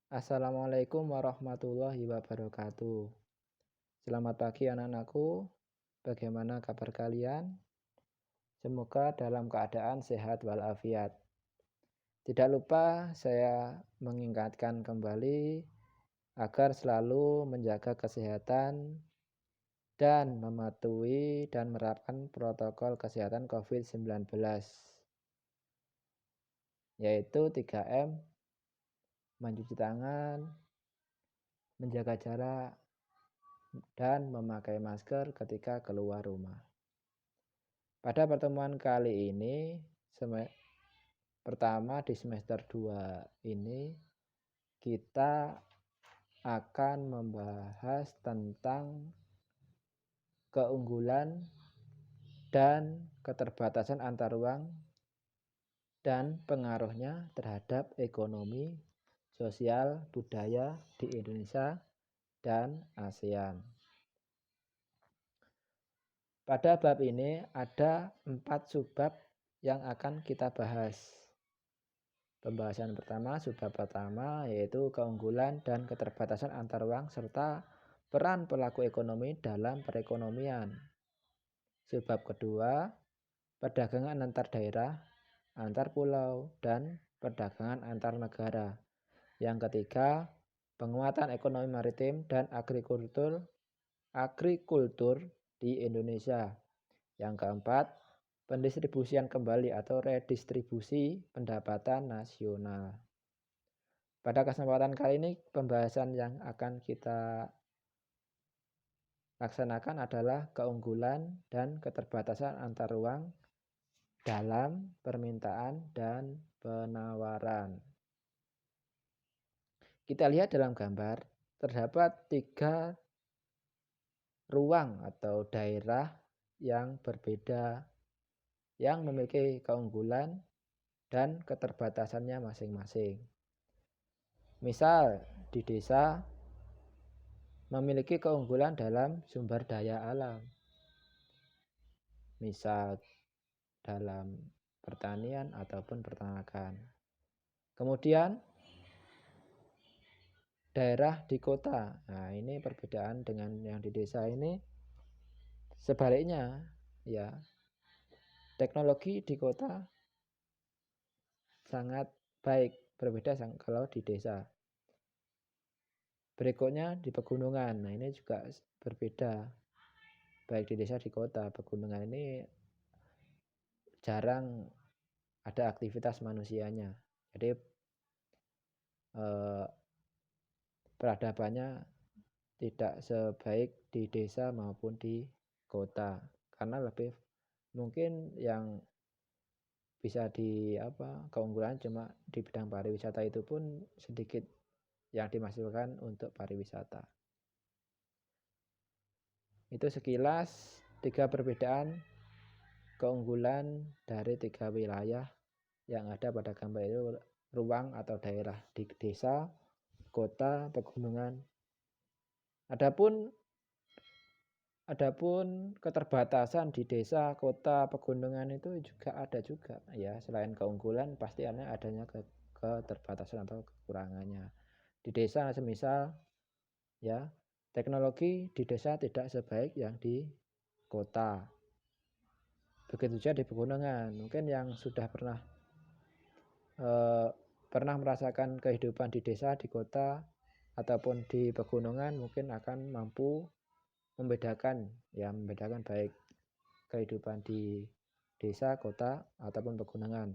Assalamualaikum warahmatullahi wabarakatuh. Selamat pagi anak-anakku. Bagaimana kabar kalian? Semoga dalam keadaan sehat walafiat. Tidak lupa saya mengingatkan kembali agar selalu menjaga kesehatan dan mematuhi dan menerapkan protokol kesehatan COVID-19, yaitu 3M, mencuci tangan, menjaga jarak, dan memakai masker ketika keluar rumah. Pada pertemuan kali ini, pertama di semester 2 ini, kita akan membahas tentang keunggulan dan keterbatasan antar ruang dan pengaruhnya terhadap ekonomi, sosial, budaya di Indonesia dan ASEAN. Pada bab ini ada 4 subbab yang akan kita bahas. Pembahasan pertama, subbab pertama, yaitu keunggulan dan keterbatasan antar ruang serta peran pelaku ekonomi dalam perekonomian. Subbab kedua, perdagangan antar daerah, antar pulau, dan perdagangan antar negara. Yang ketiga, penguatan ekonomi maritim dan agrikultur di Indonesia. Yang keempat, pendistribusian kembali atau redistribusi pendapatan nasional. Pada kesempatan kali ini, pembahasan yang akan kita laksanakan adalah keunggulan dan keterbatasan antar ruang dalam permintaan dan penawaran. Kita lihat dalam gambar, terdapat 3 ruang atau daerah yang berbeda yang memiliki keunggulan dan keterbatasannya masing-masing. Misal di desa memiliki keunggulan dalam sumber daya alam. Misal dalam pertanian ataupun peternakan. Kemudian daerah di kota. Nah, ini perbedaan dengan yang di desa ini. Sebaliknya, ya. Teknologi di kota sangat baik, berbeda kalau di desa. Berikutnya di pegunungan. Nah, ini juga berbeda. Baik di desa di kota. Pegunungan ini jarang ada aktivitas manusianya. Jadi peradabannya tidak sebaik di desa maupun di kota, karena lebih mungkin yang bisa keunggulan cuma di bidang pariwisata, itu pun sedikit yang dimasukkan untuk pariwisata. Itu sekilas 3 perbedaan keunggulan dari 3 wilayah yang ada pada gambar itu, ruang atau daerah di desa, kota, pegunungan. Adapun keterbatasan di desa, kota, pegunungan itu juga ada juga, ya. Selain keunggulan pasti adanya keterbatasan atau kekurangannya. Di desa semisal, ya, teknologi di desa tidak sebaik yang di kota. Begitu juga di pegunungan. Mungkin yang sudah pernah merasakan kehidupan di desa, di kota, ataupun di pegunungan, mungkin akan mampu membedakan baik kehidupan di desa, kota, ataupun pegunungan.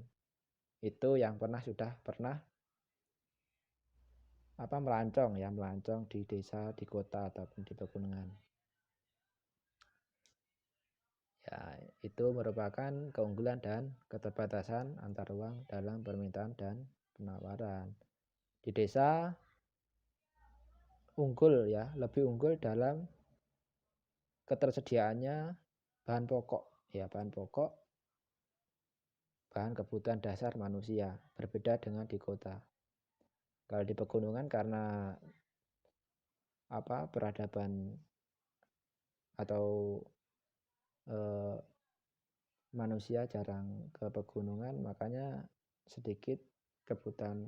Itu yang sudah pernah melancong di desa, di kota, ataupun di pegunungan. Ya, itu merupakan keunggulan dan keterbatasan antar ruang dalam permintaan dan penawaran. Di desa lebih unggul dalam ketersediaannya bahan pokok, bahan kebutuhan dasar manusia, berbeda dengan di kota. Kalau di pegunungan karena peradaban atau manusia jarang ke pegunungan, makanya sedikit kebutuhan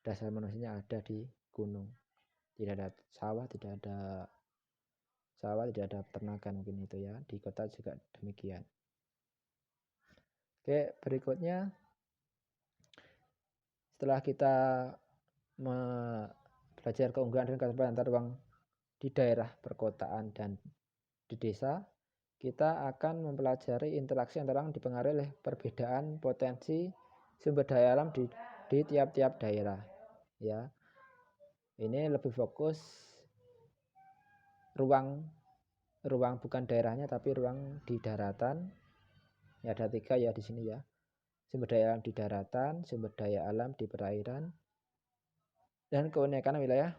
dasar manusianya ada di gunung. Tidak ada sawah, tidak ada peternakan mungkin itu ya. Di kota juga demikian. Oke, berikutnya setelah kita belajar keunggulan dan keterbatasan antar ruang di daerah perkotaan dan di desa, kita akan mempelajari interaksi antara orang dipengaruhi oleh perbedaan potensi sumber daya alam di tiap-tiap daerah. Ya, ini lebih fokus ruang bukan daerahnya tapi ruang di daratan. Ya, ada 3 ya di sini ya. Sumber daya alam di daratan, sumber daya alam di perairan, dan keunikan wilayah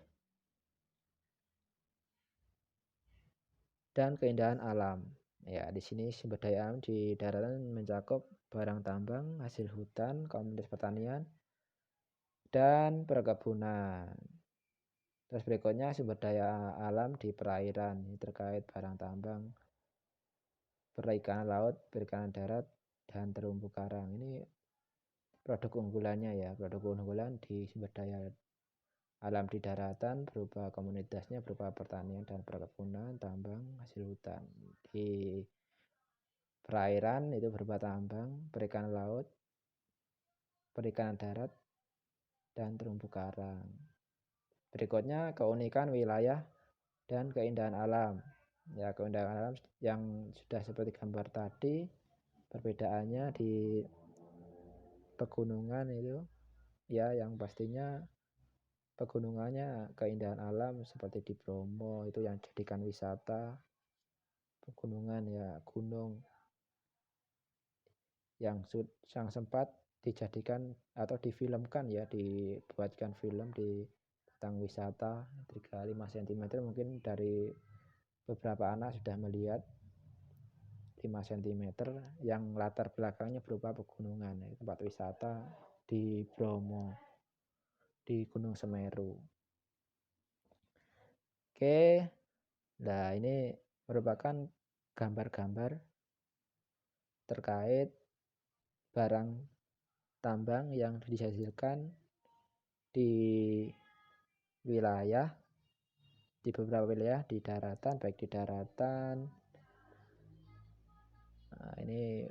dan keindahan alam. Ya, di sini sumber daya alam di daratan mencakup barang tambang, hasil hutan, komoditas pertanian, dan perkebunan. Terus berikutnya sumber daya alam di perairan, ini terkait barang tambang, perikanan laut, perikanan darat, dan terumbu karang. Ini produk unggulannya ya, produk unggulan di sumber daya alam di daratan berupa komunitasnya, berupa pertanian dan perkebunan, tambang, hasil hutan. Di perairan itu berupa tambang, perikanan laut, perikanan darat, dan terumbu karang. Berikutnya keunikan wilayah dan keindahan alam. Ya, keindahan alam yang sudah seperti gambar tadi, perbedaannya di pegunungan itu ya, yang pastinya pegunungannya keindahan alam seperti di Bromo itu yang jadikan wisata. Pegunungan ya, gunung yang sempat dijadikan atau difilmkan ya, dibuatkan film tentang wisata 3-5 cm. Mungkin dari beberapa anak sudah melihat 5 cm yang latar belakangnya berupa pegunungan, tempat wisata di Bromo, di Gunung Semeru. Oke, nah ini merupakan gambar-gambar terkait barang tambang yang dihasilkan di wilayah, di beberapa wilayah di daratan, baik di daratan. Nah, ini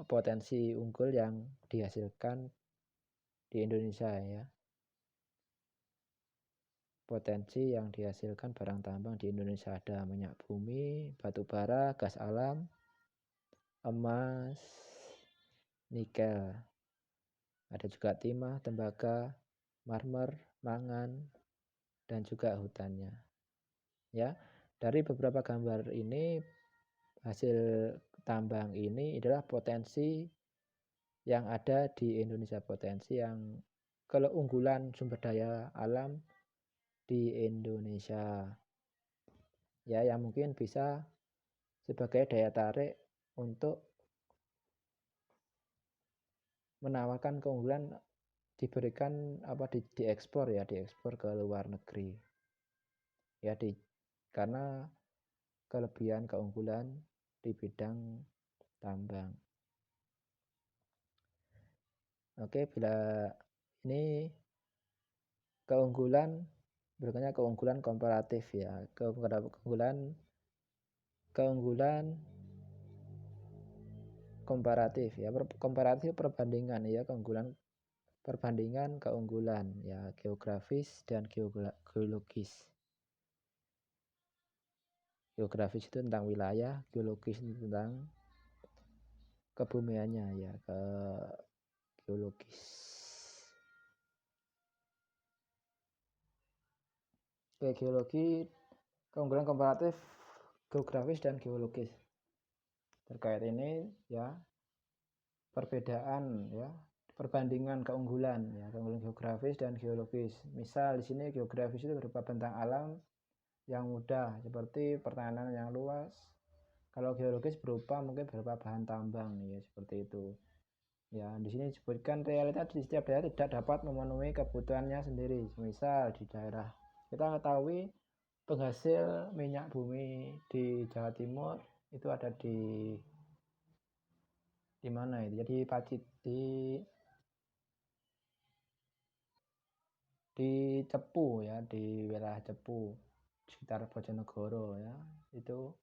potensi unggul yang dihasilkan di Indonesia ya. Potensi yang dihasilkan barang tambang di Indonesia ada minyak bumi, batu bara, gas alam, emas, nikel. Ada juga timah, tembaga, marmer, mangan, dan juga hutannya. Ya, dari beberapa gambar ini hasil tambang ini adalah potensi yang ada di Indonesia, potensi yang keunggulan sumber daya alam di Indonesia. Ya, yang mungkin bisa sebagai daya tarik untuk menawarkan keunggulan diberikan diekspor ya, diekspor ke luar negeri. Ya, karena kelebihan keunggulan di bidang tambang. Oke, bila ini keunggulan berikutnya keunggulan komparatif ya. Keunggulan komparatif ya. Komparatif perbandingan ya, perbandingan keunggulan ya, geografis dan geologis. Geografis itu tentang wilayah, geologis itu tentang kebumiannya ya, ke geologis. Oke, geologi, keunggulan komparatif geografis dan geologis. Terkait ini ya, perbedaan ya, perbandingan keunggulan ya, keunggulan geografis dan geologis. Misal di sini geografis itu berupa bentang alam yang mudah seperti pertanian yang luas. Kalau geologis mungkin berupa bahan tambang ya, seperti itu. Ya, di sini disebutkan realitas di setiap daerah tidak dapat memenuhi kebutuhannya sendiri. Misal di daerah kita ketahui penghasil minyak bumi di Jawa Timur itu ada di mana itu? Jadi Pacit di Cepu ya, di wilayah Cepu sekitar Bojonegoro ya. Itu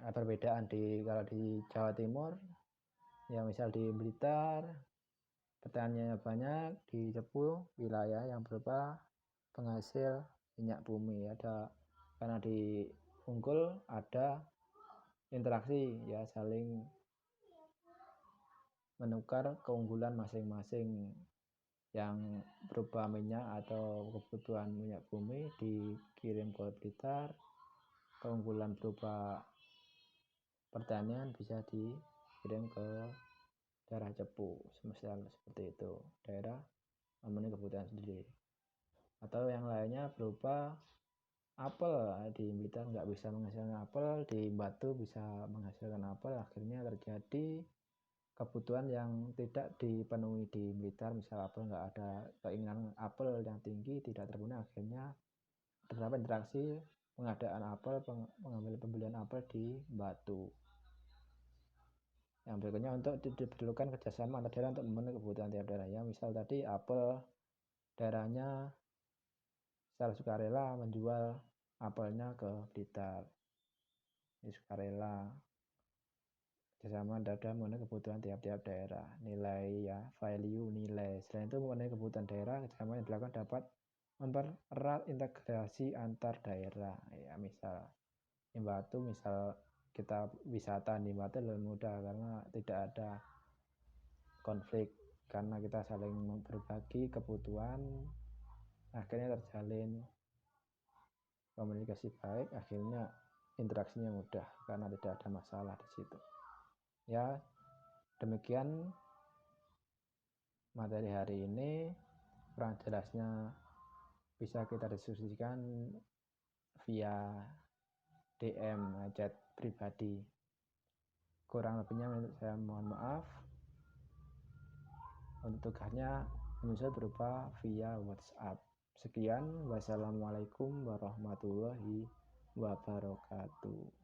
perbedaan kalau di Jawa Timur ya, misal di Blitar petaninya banyak, di Cepu wilayah yang berupa penghasil minyak bumi ada, karena di Unggul ada interaksi ya, saling menukar keunggulan masing-masing yang berupa minyak atau kebutuhan minyak bumi dikirim ke Blitar, keunggulan berupa pertanian bisa dikirim ke daerah Cepu, semisal seperti itu, daerah memenuhi kebutuhan sendiri. Atau yang lainnya berupa apel, di Blitar nggak bisa menghasilkan apel, di Batu bisa menghasilkan apel, akhirnya terjadi kebutuhan yang tidak dipenuhi di Blitar, misal apel nggak ada, keinginan apel yang tinggi tidak terpenuhi, akhirnya terdapat interaksi pengadaan apel, pengambil pembelian apel di Batu. Yang berikutnya, untuk diperlukan kerjasama antar daerah untuk memenuhi kebutuhan tiap daerah ya, misal tadi apel daerahnya secara sukarela menjual apelnya ke Blitar, ini sukarela, kerjasama dalam memenuhi kebutuhan tiap-tiap daerah, nilai ya, value nilai. Selain itu memenuhi kebutuhan daerah, kerjasama yang dilakukan dapat mempererat integrasi antar daerah ya, misal di Batu, misal kita wisata di Batu lebih mudah karena tidak ada konflik, karena kita saling berbagi kebutuhan, akhirnya terjalin komunikasi baik, akhirnya interaksinya mudah karena tidak ada masalah di situ ya. Demikian materi hari ini, kurang jelasnya bisa kita diskusikan via DM chat pribadi, kurang lebihnya saya mohon maaf. Untuk tugasnya menyusul berupa via WhatsApp. Sekian, wassalamualaikum warahmatullahi wabarakatuh.